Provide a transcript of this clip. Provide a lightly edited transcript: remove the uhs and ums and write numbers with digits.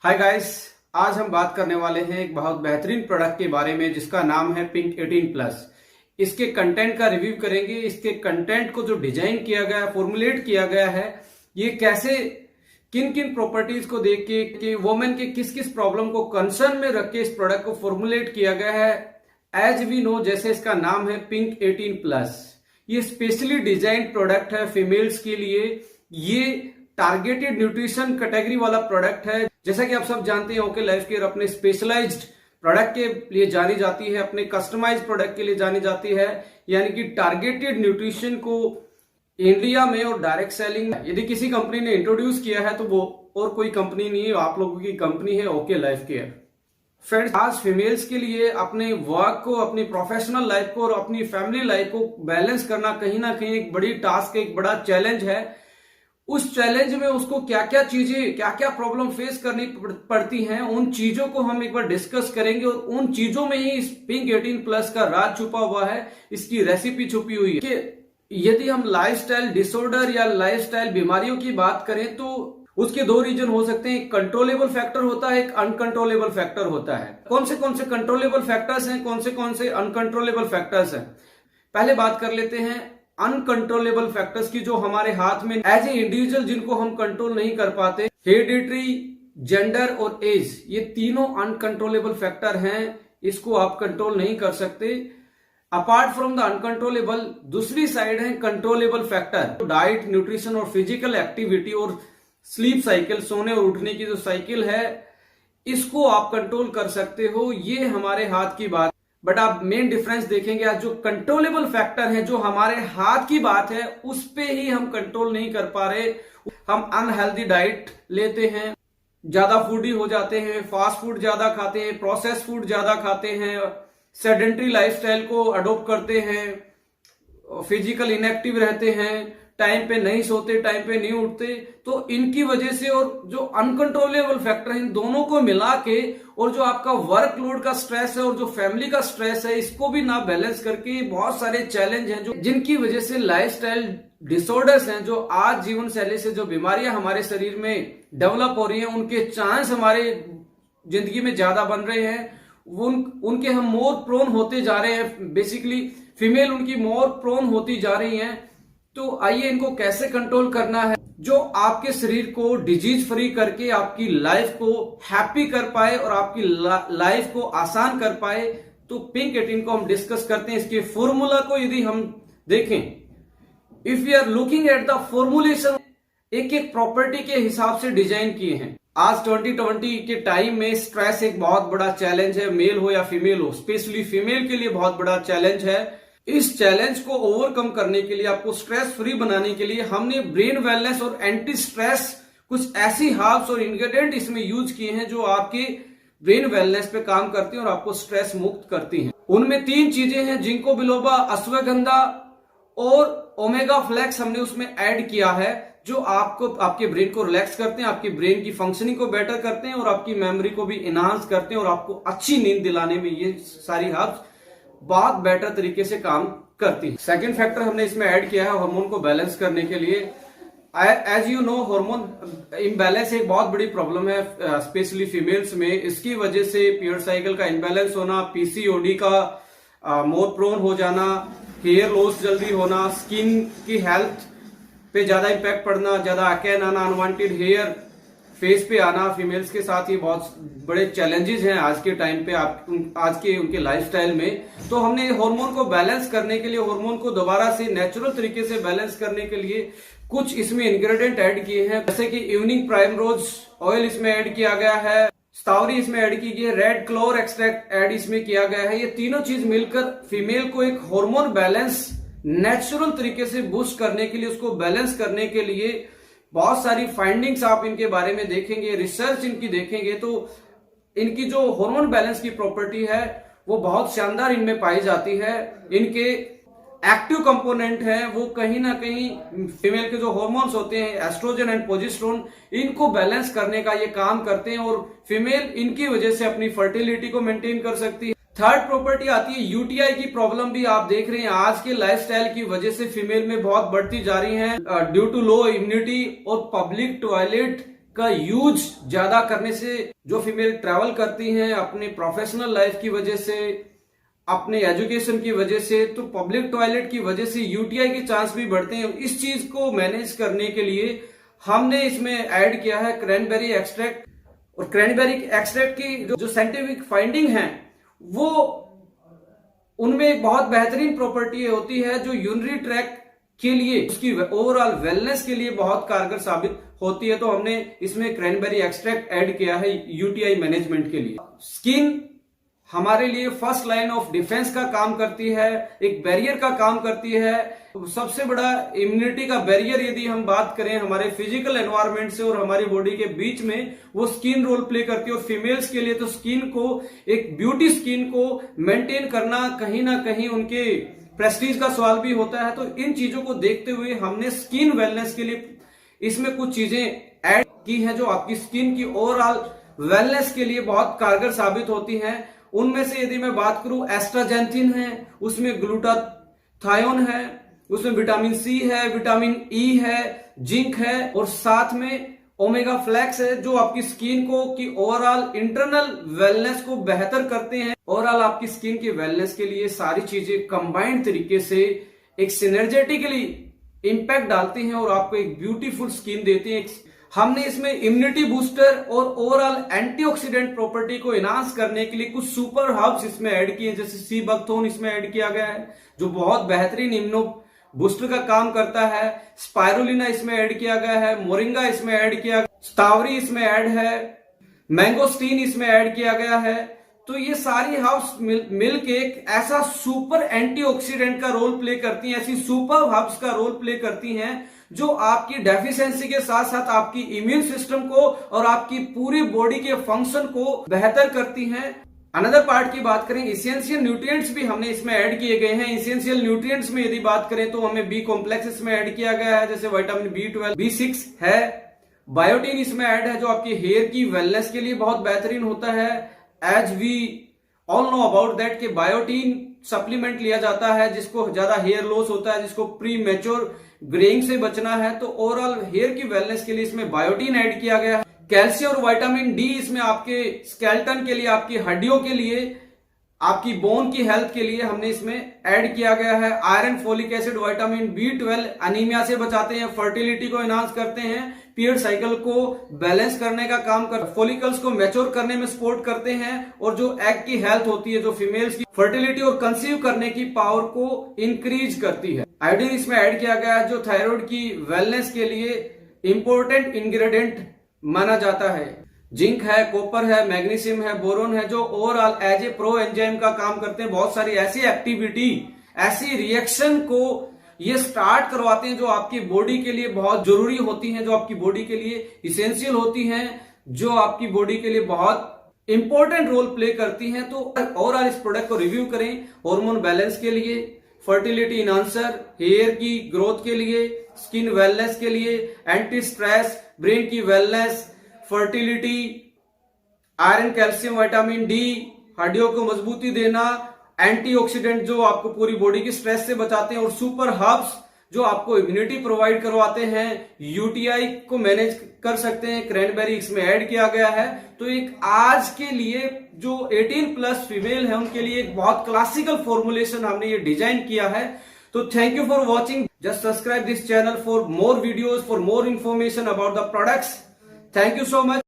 Hi guys, आज हम बात करने वाले हैं एक बहुत बेहतरीन प्रोडक्ट के बारे में जिसका नाम है पिंक 18 प्लस। इसके कंटेंट का रिव्यू करेंगे। इसके कंटेंट को जो डिजाइन किया गया, फॉर्मुलेट किया गया है, ये कैसे किन किन प्रॉपर्टीज को देख के कि वुमेन के किस किस प्रॉब्लम को कंसर्न में रख के इस प्रोडक्ट को फॉर्मुलेट किया गया है। एज वी नो, जैसे इसका नाम है पिंक 18 प्लस, ये स्पेशली डिजाइन प्रोडक्ट है फीमेल्स के लिए। ये टारगेटेड न्यूट्रिशन कैटेगरी वाला प्रोडक्ट है। जैसा कि आप सब जानते हैं, ओके लाइफ केयर अपने स्पेशलाइज्ड प्रोडक्ट के लिए जानी जाती है, अपने कस्टमाइज प्रोडक्ट के लिए जानी जाती है। यानी कि टारगेटेड न्यूट्रिशन को इंडिया में और डायरेक्ट सेलिंग यदि किसी कंपनी ने इंट्रोड्यूस किया है तो वो और कोई कंपनी नहीं है, आप लोगों की कंपनी है ओके लाइफ केयर। फ्रेंड्स, आज फीमेल्स के लिए अपने वर्क को, अपनी प्रोफेशनल लाइफ को और अपनी फैमिली लाइफ को बैलेंस करना कहीं ना कहीं एक बड़ी टास्क है, एक बड़ा चैलेंज है। उस चैलेंज में उसको क्या क्या चीजें, क्या क्या प्रॉब्लम फेस करनी पड़ती हैं, उन चीजों को हम एक बार डिस्कस करेंगे। और उन चीजों में ही इस पिंक 18 प्लस का राज छुपा हुआ है, इसकी रेसिपी छुपी हुई है। कि यदि हम लाइफस्टाइल डिसऑर्डर या लाइफस्टाइल बीमारियों की बात करें तो उसके दो रीजन हो सकते हैं। एक कंट्रोलेबल फैक्टर होता है, एक अनकंट्रोलेबल फैक्टर होता है। कौन से कंट्रोलेबल फैक्टर्स हैं, कौन से अनकंट्रोलेबल फैक्टर्स हैं, पहले बात कर लेते हैं अनकंट्रोलेबल फैक्टर्स की, जो हमारे हाथ में एज ए इंडिविजुअल जिनको हम कंट्रोल नहीं कर पाते। हेरिडिटरी, जेंडर और एज, ये तीनों अनकंट्रोलेबल फैक्टर हैं, इसको आप कंट्रोल नहीं कर सकते। अपार्ट फ्रॉम द अनकंट्रोलेबल, दूसरी साइड है कंट्रोलेबल फैक्टर। डाइट, न्यूट्रिशन और फिजिकल एक्टिविटी और स्लीप साइकिल, सोने और उठने की जो साइकिल है, इसको आप कंट्रोल कर सकते हो, ये हमारे हाथ की बात। बट आप मेन डिफरेंस देखेंगे, आज जो कंट्रोलेबल फैक्टर है, जो हमारे हाथ की बात है, उस पे ही हम कंट्रोल नहीं कर पा रहे। हम अनहेल्दी डाइट लेते हैं, ज्यादा फूडी हो जाते हैं, फास्ट फूड ज्यादा खाते हैं, प्रोसेस फूड ज्यादा खाते हैं, सेडेंट्री लाइफस्टाइल को अडॉप्ट करते हैं, फिजिकल इनएक्टिव रहते हैं, टाइम पे नहीं सोते, टाइम पे नहीं उठते। तो इनकी वजह से और जो अनकंट्रोलेबल फैक्टर है, इन दोनों को मिला के, और जो आपका वर्कलोड का स्ट्रेस है और जो फैमिली का स्ट्रेस है, इसको भी ना बैलेंस करके बहुत सारे चैलेंज हैं जो जिनकी वजह से लाइफस्टाइल डिसऑर्डर्स हैं, जो आज जीवन शैली से जो बीमारियां हमारे शरीर में डेवलप हो रही हैं, उनके चांस हमारे जिंदगी में ज्यादा बन रहे हैं। उनके हम मोर प्रोन होते जा रहे हैं। बेसिकली फीमेल उनकी मोर प्रोन होती जा रही हैं। तो आइए इनको कैसे कंट्रोल करना है, जो आपके शरीर को डिजीज फ्री करके आपकी लाइफ को हैप्पी कर पाए और आपकी लाइफ को आसान कर पाए। तो पिंक 18 को हम डिस्कस करते हैं। इसके फॉर्मूला को यदि हम देखें, if you are looking at the formulation, एक एक प्रॉपर्टी के हिसाब से डिजाइन किए हैं। आज 2020 के टाइम में स्ट्रेस एक बहुत बड़ा चैलेंज है, मेल हो या फीमेल हो, स्पेशली फीमेल के लिए बहुत बड़ा चैलेंज है। इस चैलेंज को ओवरकम करने के लिए, आपको स्ट्रेस फ्री बनाने के लिए, हमने ब्रेन वेलनेस और एंटी स्ट्रेस कुछ ऐसी हर्ब्स और इंग्रेडिएंट इसमें यूज किए हैं जो आपके ब्रेन वेलनेस पे काम करती हैं और आपको स्ट्रेस मुक्त करती हैं। उनमें 3 चीजें हैं, जिंको बिलोबा, अश्वगंधा और ओमेगा फ्लेक्स हमने उसमें ऐड किया है, जो आपको आपके ब्रेन को रिलैक्स करते हैं, आपकी ब्रेन की फंक्शनिंग को बेटर करते हैं और आपकी मेमोरी को भी इनहांस करते हैं और आपको अच्छी नींद दिलाने में ये सारी हर्ब्स बहुत बेटर तरीके से काम करती है। सेकंड फैक्टर हमने इसमें ऐड किया है हार्मोन को बैलेंस करने के लिए। As you know, hormone imbalance एक बहुत बड़ी प्रॉब्लम है, स्पेशली फीमेल्स में। इसकी वजह से पीरियड साइकिल का इम्बैलेंस होना, पीसीओडी का मोर प्रोन हो जाना, हेयर लॉस जल्दी होना, स्किन की हेल्थ पे ज्यादा इंपैक्ट पड़ना, ज्यादा अकेन आना, अनवांटेड हेयर फेस पे आना, फीमेल्स के साथ ये बहुत बड़े चैलेंजेस हैं आज के टाइम पे, आज के उनके लाइफस्टाइल में। तो हमने हार्मोन को बैलेंस करने के लिए, हार्मोन को दोबारा से नेचुरल तरीके से बैलेंस करने के लिए कुछ इसमें इंग्रेडिएंट ऐड किए हैं, जैसे कि इवनिंग प्राइमरोज ऑयल इसमें ऐड किया गया है, स्टावरी इसमें ऐड की गई है, रेड क्लोर एक्सट्रैक्ट ऐड इसमें किया गया है। ये तीनों चीज मिलकर फीमेल को एक हार्मोन बैलेंस नेचुरल तरीके से बूस्ट करने के लिए, उसको बैलेंस करने के लिए बहुत सारी फाइंडिंग्स आप इनके बारे में देखेंगे, रिसर्च इनकी देखेंगे, तो इनकी जो हार्मोन बैलेंस की प्रॉपर्टी है वो बहुत शानदार इनमें पाई जाती है। इनके एक्टिव कंपोनेंट हैं वो कहीं ना कहीं फीमेल के जो हार्मोन्स होते हैं, एस्ट्रोजन एंड प्रोजेस्टेरोन, इनको बैलेंस करने का ये काम करते हैं और फीमेल इनकी वजह से अपनी फर्टिलिटी को मेंटेन कर सकती है। थर्ड प्रॉपर्टी आती है यूटीआई की प्रॉब्लम भी आप देख रहे हैं आज के लाइफस्टाइल की वजह से फीमेल में बहुत बढ़ती जा रही है, ड्यू टू लो इम्यूनिटी और पब्लिक टॉयलेट का यूज ज्यादा करने से जो फीमेल ट्रैवल करती हैं अपने प्रोफेशनल लाइफ की वजह से, अपने एजुकेशन की वजह से, तो पब्लिक टॉयलेट की वजह से यूटीआई के चांस भी बढ़ते हैं। इस चीज को मैनेज करने के लिए हमने इसमें ऐड किया है क्रैनबेरी एक्सट्रैक्ट। और क्रैनबेरी एक्सट्रैक्ट की जो साइंटिफिक फाइंडिंग है वो उनमें एक बहुत बेहतरीन प्रॉपर्टी होती है जो यूरिनरी ट्रैक के लिए, उसकी ओवरऑल वेलनेस के लिए बहुत कारगर साबित होती है। तो हमने इसमें क्रैनबेरी एक्सट्रैक्ट ऐड किया है यूटीआई मैनेजमेंट के लिए। स्किन हमारे लिए फर्स्ट लाइन ऑफ डिफेंस का काम करती है, एक बैरियर का काम करती है। सबसे बड़ा इम्यूनिटी का बैरियर यदि हम बात करें हमारे फिजिकल एनवायरनमेंट से और हमारी बॉडी के बीच में, वो स्किन रोल प्ले करती है। और फीमेल्स के लिए तो स्किन को, एक ब्यूटी स्किन को मेंटेन करना कहीं ना कहीं उनके प्रेस्टीज का सवाल भी होता है। तो इन चीजों को देखते हुए हमने स्किन वेलनेस के लिए इसमें कुछ चीजें ऐड की हैं जो आपकी स्किन की ओवरऑल वेलनेस के लिए बहुत कारगर साबित होती हैं। उनमें से यदि मैं बात करूं, एस्ट्राजेंथिन है, उसमें ग्लूटाथायोन है, उसमें विटामिन सी है, विटामिन ई है, जिंक है और साथ में ओमेगा फ्लैक्स है जो आपकी स्किन को की ओवरऑल इंटरनल वेलनेस को बेहतर करते हैं। ओवरऑल आपकी स्किन की वेलनेस के लिए सारी चीजें कंबाइंड तरीके से एक सिनर्जेटिकली इंपैक्ट डालती हैं और आपको एक ब्यूटीफुल स्किन देती हैं। हमने इसमें इम्यूनिटी बूस्टर और ओवरऑल एंटीऑक्सीडेंट प्रॉपर्टी को इनहांस करने के लिए कुछ सुपर हर्ब्स इसमें ऐड किए, जैसे सी बकथोर्न इसमें ऐड किया गया है जो बहुत बेहतरीन इम्यूनो बूस्टर का काम करता है। स्पाइरुलिना इसमें ऐड किया गया है, मोरिंगा इसमें ऐड किया गया, स्टावरी इसमें ऐड है, मैंगोस्टीन इसमें ऐड किया गया है। तो ये सारी हर्ब्स मिलके एक ऐसा सुपर एंटीऑक्सीडेंट का रोल प्ले करती हैं, ऐसी सुपर हर्ब्स का रोल प्ले करती हैं जो आपकी डेफिशिएंसी के साथ साथ आपकी इम्यून सिस्टम को और आपकी पूरी बॉडी के फंक्शन को बेहतर करती हैं। अनदर पार्ट की बात करें, इसेंशियल न्यूट्रिएंट्स भी हमने इसमें ऐड किए गए हैं। इसेंशियल न्यूट्रिएंट्स में यदि बात करें तो हमें बी कॉम्प्लेक्स इसमें ऐड किया गया है, जैसे विटामिन B12, B6 है। बायोटीन इसमें ऐड है जो आपकी हेयर की वेलनेस के लिए बहुत बेहतरीन होता है। As we all know about that कि बायोटीन सप्लीमेंट लिया जाता है जिसको ज्यादा हेयर लॉस होता है, जिसको प्री मैच्योर ग्रेइंग से बचना है, तो ओवरऑल हेयर की वेलनेस के लिए इसमें बायोटीन ऐड किया गया है। कैल्शियम और विटामिन डी इसमें आपके स्केलेटन के लिए, आपकी हड्डियों के लिए, आपकी बोन की हेल्थ के लिए हमने इसमें ऐड किया गया है। Iron, folic acid, vitamin B12 anaemia से बचाते हैं, फर्टिलिटी को एनहांस करते हैं, पीरियड साइकिल को बैलेंस करने का काम करते हैं, फॉलिकल्स को मैच्योर करने में सपोर्ट करते हैं और जो एग की हेल्थ होती है, जो फीमेल्स की फर्टिलिटी और कंसीव करने की पावर को इंक्रीज करती है। आयोडीन इसमें ऐड किया गया है जो थायराइड की वेलनेस के लिए इंपॉर्टेंट इंग्रेडिएंट माना जाता है। जिंक है, कॉपर है, मैग्नीशियम है, बोरोन है जो overall as a proenzyme का काम करते हैं। बहुत सारी ऐसी एक्टिविटी, ऐसी रिएक्शन को ये स्टार्ट करवाते हैं जो आपकी बॉडी के लिए बहुत जरूरी होती हैं, जो आपकी बॉडी के लिए इसेंशियल होती हैं, जो आपकी बॉडी के लिए बहुत इंपॉर्टेंट रोल प्ले करती हैं। तो ओवरऑल इस प्रोडक्ट को रिव्यू करें। हार्मोन बैलेंस के लिए, फर्टिलिटी इनहांसर, हेयर की ग्रोथ के लिए, स्किन वेलनेस के लिए, एंटी स्ट्रेस, ब्रेन की wellness, fertility, iron, calcium, vitamin D, हड्डियों को मजबूती देना, एंटीऑक्सीडेंट जो आपको पूरी बॉडी की स्ट्रेस से बचाते हैं और सुपर हर्ब्स जो आपको इम्यूनिटी प्रोवाइड करवाते हैं, यूटीआई को मैनेज कर सकते हैं। क्रैनबेरी इसमें ऐड किया गया है। तो एक आज के लिए जो 18+ फीमेल है उनके लिए एक बहुत क्लासिकल फॉर्मुलेशन हमने ये डिजाइन किया है। तो thank you for watching. Just subscribe this channel for more videos, for more information about the products. Thank you so much.